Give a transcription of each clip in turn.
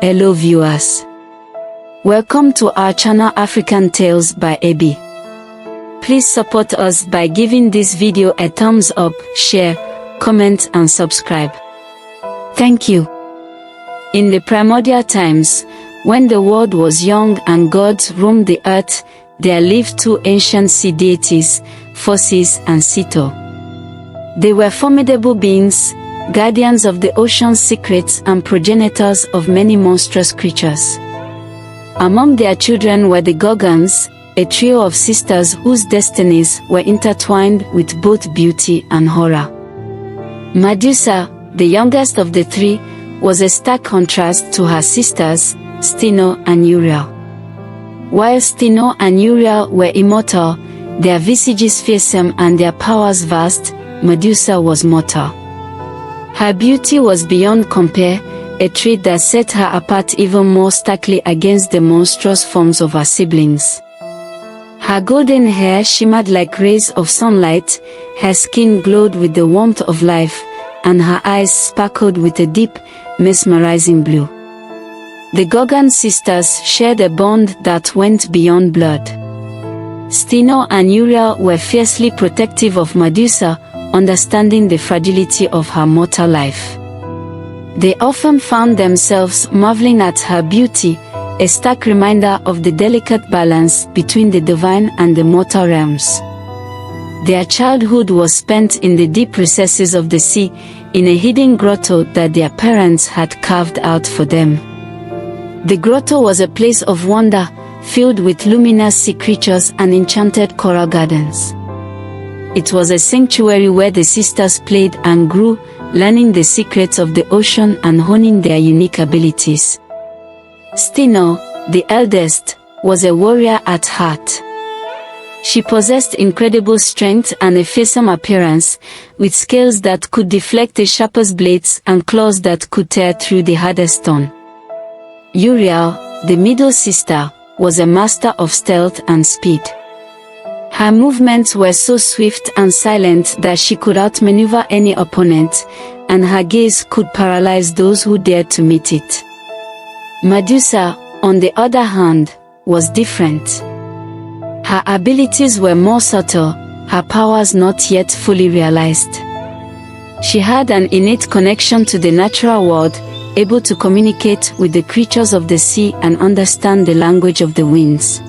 Hello viewers. Welcome to our channel African Tales by AB. Please support us by giving this video a thumbs up, share, comment and subscribe. Thank you. In the primordial times, when the world was young and gods roamed the earth, there lived two ancient sea deities, Perseus and Ceto. They were formidable beings, guardians of the ocean's secrets and progenitors of many monstrous creatures. Among their children were the Gorgons, a trio of sisters whose destinies were intertwined with both beauty and horror. Medusa, the youngest of the three, was a stark contrast to her sisters, Steno and Uriel. While Steno and Uriel were immortal, their visages fearsome and their powers vast, Medusa was mortal. Her beauty was beyond compare, a trait that set her apart even more starkly against the monstrous forms of her siblings. Her golden hair shimmered like rays of sunlight, her skin glowed with the warmth of life, and her eyes sparkled with a deep, mesmerizing blue. The Gorgon sisters shared a bond that went beyond blood. Steno and Uriel were fiercely protective of Medusa, understanding the fragility of her mortal life. They often found themselves marveling at her beauty, a stark reminder of the delicate balance between the divine and the mortal realms. Their childhood was spent in the deep recesses of the sea, in a hidden grotto that their parents had carved out for them. The grotto was a place of wonder, filled with luminous sea creatures and enchanted coral gardens. It was a sanctuary where the sisters played and grew, learning the secrets of the ocean and honing their unique abilities. Steno, the eldest, was a warrior at heart. She possessed incredible strength and a fearsome appearance, with scales that could deflect the sharpest blades and claws that could tear through the hardest stone. Uriel, the middle sister, was a master of stealth and speed. Her movements were so swift and silent that she could outmaneuver any opponent, and her gaze could paralyze those who dared to meet it. Medusa, on the other hand, was different. Her abilities were more subtle, her powers not yet fully realized. She had an innate connection to the natural world, able to communicate with the creatures of the sea and understand the language of the winds.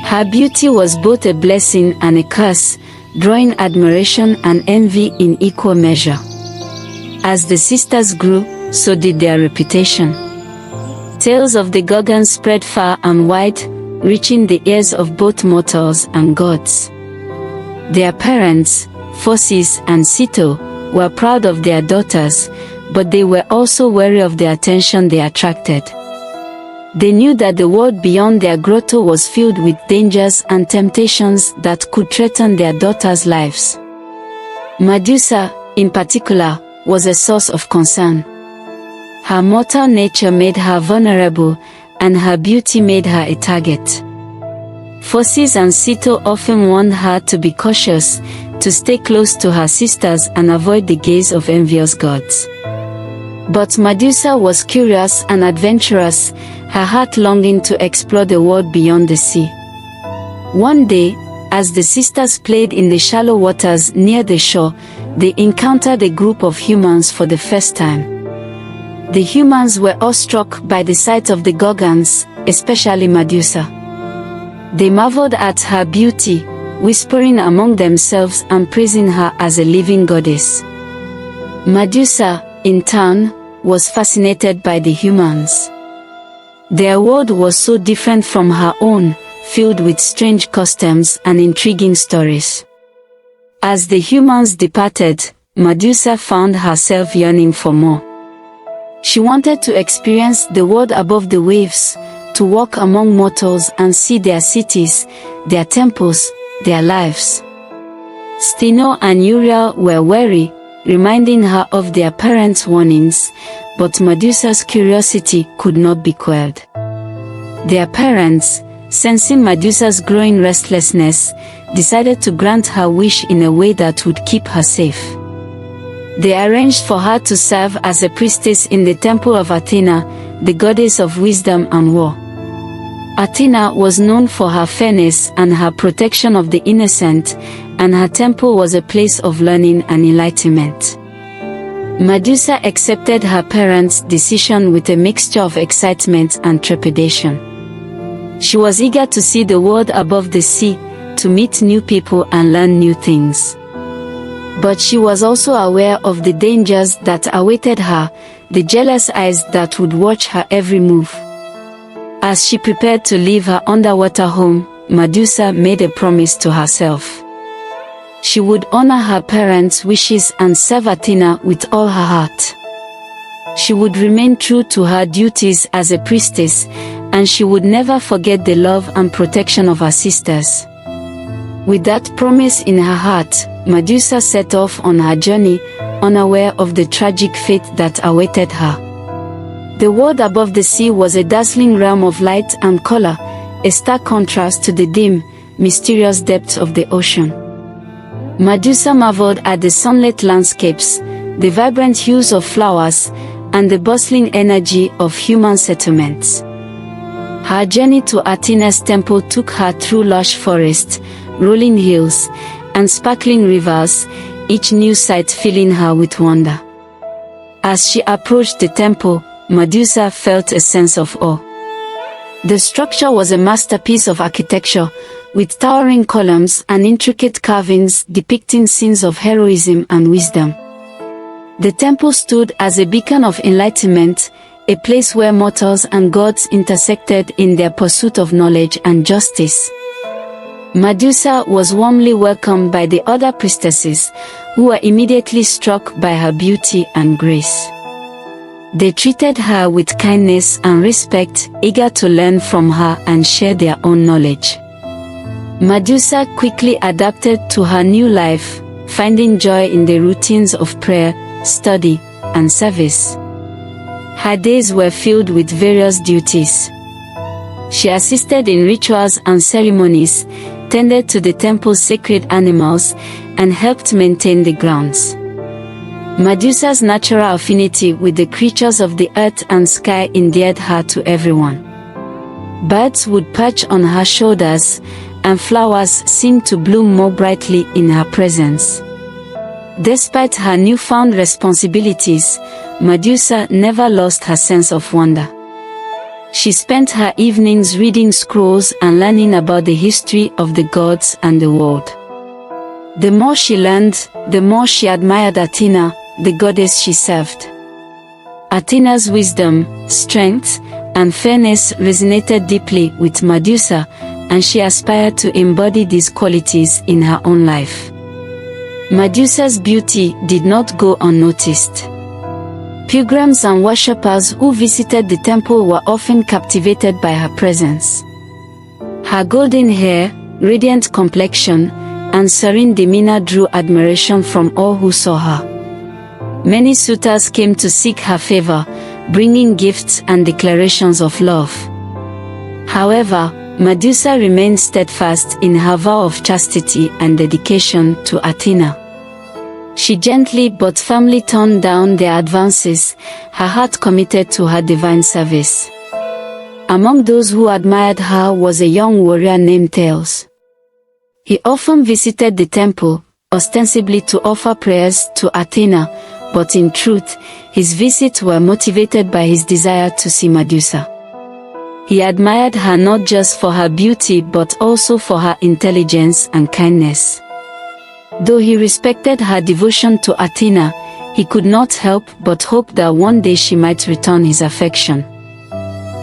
Her beauty was both a blessing and a curse, drawing admiration and envy in equal measure. As the sisters grew, so did their reputation. Tales of the Gorgons spread far and wide, reaching the ears of both mortals and gods. Their parents, Perseus and Ceto, were proud of their daughters, but they were also wary of the attention they attracted. They knew that the world beyond their grotto was filled with dangers and temptations that could threaten their daughters' lives. Medusa, in particular, was a source of concern. Her mortal nature made her vulnerable, and her beauty made her a target. Perseus and Ceto often warned her to be cautious, to stay close to her sisters and avoid the gaze of envious gods. But Medusa was curious and adventurous, her heart longing to explore the world beyond the sea. One day, as the sisters played in the shallow waters near the shore, they encountered a group of humans for the first time. The humans were awestruck by the sight of the Gorgons, especially Medusa. They marveled at her beauty, whispering among themselves and praising her as a living goddess. Medusa, in turn, was fascinated by the humans. Their world was so different from her own, filled with strange customs and intriguing stories. As the humans departed, Medusa found herself yearning for more. She wanted to experience the world above the waves, to walk among mortals and see their cities, their temples, their lives. Steno and Uriel were wary, reminding her of their parents' warnings, but Medusa's curiosity could not be quelled. Their parents, sensing Medusa's growing restlessness, decided to grant her wish in a way that would keep her safe. They arranged for her to serve as a priestess in the temple of Athena, the goddess of wisdom and war. Athena was known for her fairness and her protection of the innocent, and her temple was a place of learning and enlightenment. Medusa accepted her parents' decision with a mixture of excitement and trepidation. She was eager to see the world above the sea, to meet new people and learn new things. But she was also aware of the dangers that awaited her, the jealous eyes that would watch her every move. As she prepared to leave her underwater home, Medusa made a promise to herself. She would honor her parents' wishes and serve Athena with all her heart. She would remain true to her duties as a priestess, and she would never forget the love and protection of her sisters. With that promise in her heart, Medusa set off on her journey, unaware of the tragic fate that awaited her. The world above the sea was a dazzling realm of light and color, a stark contrast to the dim, mysterious depths of the ocean. Medusa marveled at the sunlit landscapes, the vibrant hues of flowers, and the bustling energy of human settlements. Her journey to Athena's temple took her through lush forests, rolling hills, and sparkling rivers, each new sight filling her with wonder. As she approached the temple, Medusa felt a sense of awe. The structure was a masterpiece of architecture, with towering columns and intricate carvings depicting scenes of heroism and wisdom. The temple stood as a beacon of enlightenment, a place where mortals and gods intersected in their pursuit of knowledge and justice. Medusa was warmly welcomed by the other priestesses, who were immediately struck by her beauty and grace. They treated her with kindness and respect, eager to learn from her and share their own knowledge. Medusa quickly adapted to her new life, finding joy in the routines of prayer, study, and service. Her days were filled with various duties. She assisted in rituals and ceremonies, tended to the temple's sacred animals, and helped maintain the grounds. Medusa's natural affinity with the creatures of the earth and sky endeared her to everyone. Birds would perch on her shoulders, and flowers seemed to bloom more brightly in her presence. Despite her newfound responsibilities, Medusa never lost her sense of wonder. She spent her evenings reading scrolls and learning about the history of the gods and the world. The more she learned, the more she admired Athena, the goddess she served. Athena's wisdom, strength, and fairness resonated deeply with Medusa, and she aspired to embody these qualities in her own life. Medusa's beauty did not go unnoticed. Pilgrims and worshippers who visited the temple were often captivated by her presence. Her golden hair, radiant complexion, and serene demeanor drew admiration from all who saw her. Many suitors came to seek her favor, bringing gifts and declarations of love. However, Medusa remained steadfast in her vow of chastity and dedication to Athena. She gently but firmly turned down their advances, her heart committed to her divine service. Among those who admired her was a young warrior named Thales. He often visited the temple, ostensibly to offer prayers to Athena, but in truth, his visits were motivated by his desire to see Medusa. He admired her not just for her beauty but also for her intelligence and kindness. Though he respected her devotion to Athena, he could not help but hope that one day she might return his affection.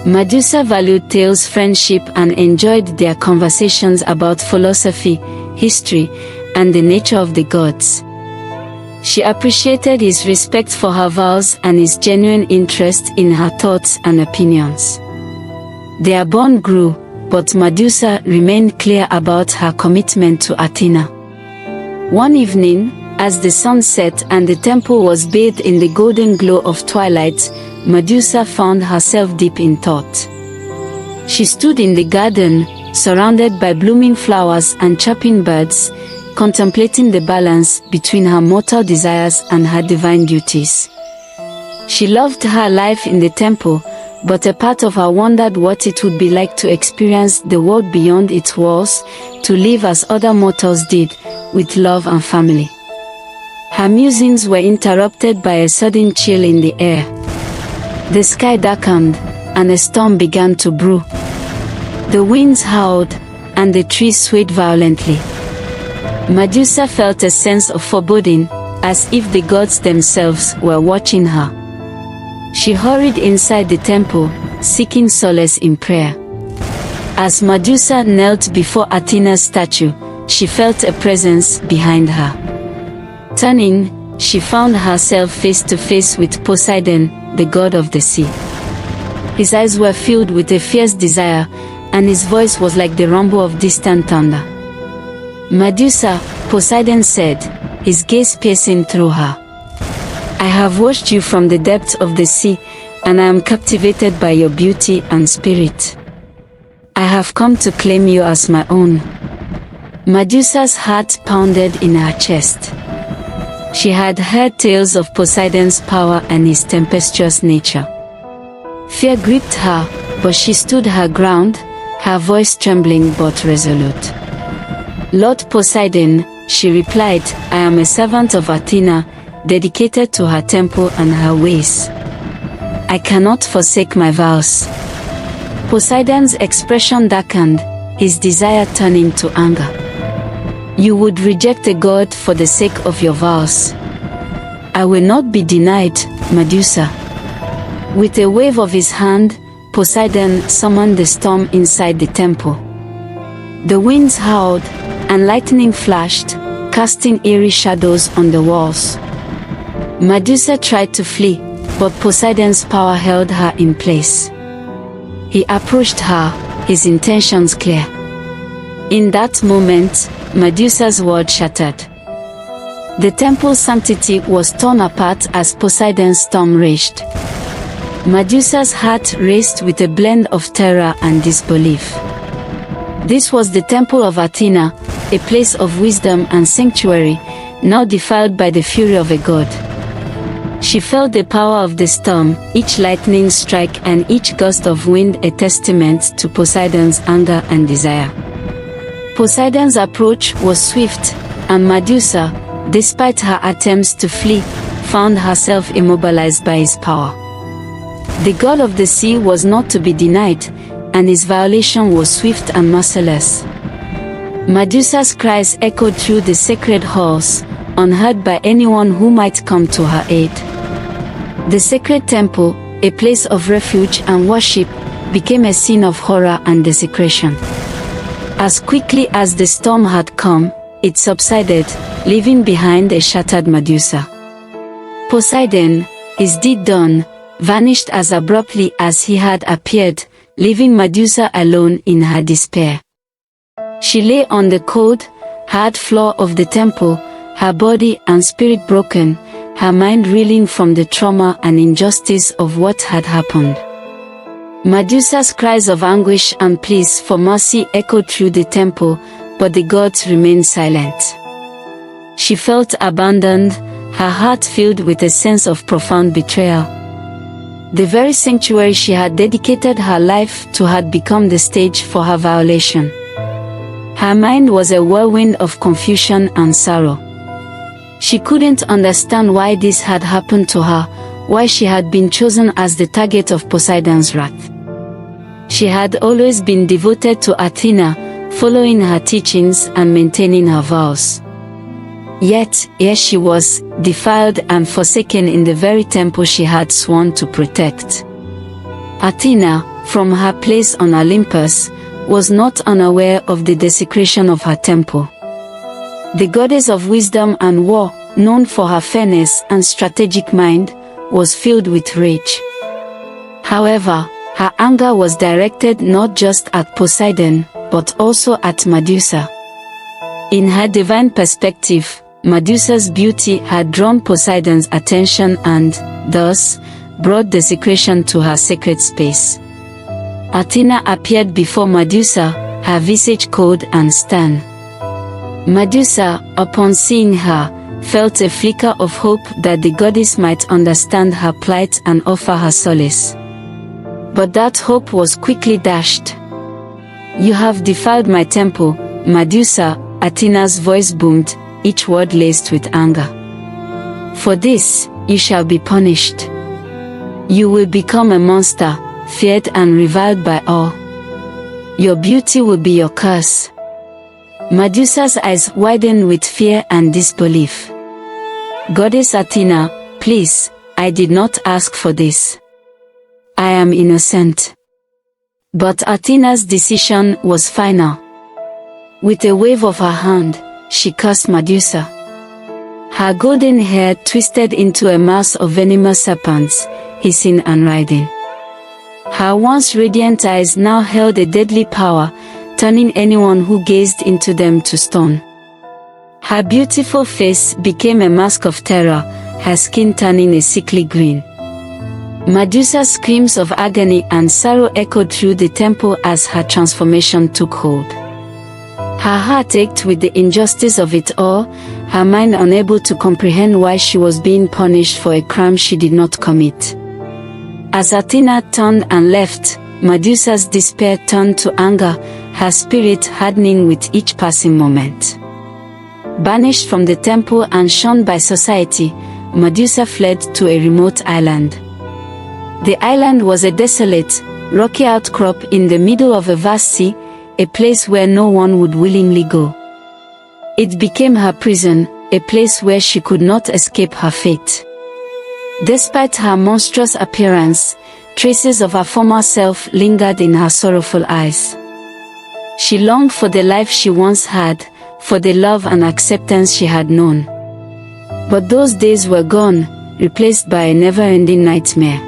Medusa valued Thales' friendship and enjoyed their conversations about philosophy, history, and the nature of the gods. She appreciated his respect for her vows and his genuine interest in her thoughts and opinions. Their bond grew, but Medusa remained clear about her commitment to Athena. One evening, as the sun set and the temple was bathed in the golden glow of twilight, Medusa found herself deep in thought. She stood in the garden, surrounded by blooming flowers and chirping birds, contemplating the balance between her mortal desires and her divine duties. She loved her life in the temple, but a part of her wondered what it would be like to experience the world beyond its walls, to live as other mortals did, with love and family. Her musings were interrupted by a sudden chill in the air. The sky darkened, and a storm began to brew. The winds howled, and the trees swayed violently. Medusa felt a sense of foreboding, as if the gods themselves were watching her. She hurried inside the temple, seeking solace in prayer. As Medusa knelt before Athena's statue, she felt a presence behind her. Turning, she found herself face to face with Poseidon, the god of the sea. His eyes were filled with a fierce desire, and his voice was like the rumble of distant thunder. "Medusa," Poseidon said, his gaze piercing through her. "I have watched you from the depths of the sea, and I am captivated by your beauty and spirit. I have come to claim you as my own." Medusa's heart pounded in her chest. She had heard tales of Poseidon's power and his tempestuous nature. Fear gripped her, but she stood her ground, her voice trembling but resolute. "Lord Poseidon," she replied, "I am a servant of Athena, dedicated to her temple and her ways. I cannot forsake my vows." Poseidon's expression darkened, his desire turning to anger. "You would reject a god for the sake of your vows. I will not be denied, Medusa." With a wave of his hand, Poseidon summoned the storm inside the temple. The winds howled, and lightning flashed, casting eerie shadows on the walls. Medusa tried to flee, but Poseidon's power held her in place. He approached her, his intentions clear. In that moment, Medusa's world shattered. The temple's sanctity was torn apart as Poseidon's storm raged. Medusa's heart raced with a blend of terror and disbelief. This was the temple of Athena, a place of wisdom and sanctuary, now defiled by the fury of a god. She felt the power of the storm, each lightning strike and each gust of wind a testament to Poseidon's anger and desire. Poseidon's approach was swift, and Medusa, despite her attempts to flee, found herself immobilized by his power. The god of the sea was not to be denied, and his violation was swift and merciless. Medusa's cries echoed through the sacred halls, unheard by anyone who might come to her aid. The sacred temple, a place of refuge and worship, became a scene of horror and desecration. As quickly as the storm had come, it subsided, leaving behind a shattered Medusa. Poseidon, his deed done, vanished as abruptly as he had appeared, leaving Medusa alone in her despair. She lay on the cold, hard floor of the temple, her body and spirit broken, her mind reeling from the trauma and injustice of what had happened. Medusa's cries of anguish and pleas for mercy echoed through the temple, but the gods remained silent. She felt abandoned, her heart filled with a sense of profound betrayal. The very sanctuary she had dedicated her life to had become the stage for her violation. Her mind was a whirlwind of confusion and sorrow. She couldn't understand why this had happened to her, why she had been chosen as the target of Poseidon's wrath. She had always been devoted to Athena, following her teachings and maintaining her vows. Yet, here she was, defiled and forsaken in the very temple she had sworn to protect. Athena, from her place on Olympus, was not unaware of the desecration of her temple. The goddess of wisdom and war, known for her fairness and strategic mind, was filled with rage. However, her anger was directed not just at Poseidon, but also at Medusa. In her divine perspective, Medusa's beauty had drawn Poseidon's attention and, thus, brought desecration to her sacred space. Athena appeared before Medusa, her visage cold and stern. Medusa, upon seeing her, felt a flicker of hope that the goddess might understand her plight and offer her solace. But that hope was quickly dashed. "You have defiled my temple, Medusa," Athena's voice boomed, each word laced with anger. "For this, you shall be punished. You will become a monster, feared and reviled by all. Your beauty will be your curse." Medusa's eyes widened with fear and disbelief. "Goddess Athena, please, I did not ask for this. I am innocent." But Athena's decision was final. With a wave of her hand, she cursed Medusa. Her golden hair twisted into a mass of venomous serpents, hissing and writhing. Her once radiant eyes now held a deadly power, turning anyone who gazed into them to stone. Her beautiful face became a mask of terror, her skin turning a sickly green. Medusa's screams of agony and sorrow echoed through the temple as her transformation took hold. Her heart ached with the injustice of it all, her mind unable to comprehend why she was being punished for a crime she did not commit. As Athena turned and left, Medusa's despair turned to anger, her spirit hardening with each passing moment. Banished from the temple and shunned by society, Medusa fled to a remote island. The island was a desolate, rocky outcrop in the middle of a vast sea, a place where no one would willingly go. It became her prison, a place where she could not escape her fate. Despite her monstrous appearance, traces of her former self lingered in her sorrowful eyes. She longed for the life she once had, for the love and acceptance she had known. But those days were gone, replaced by a never-ending nightmare.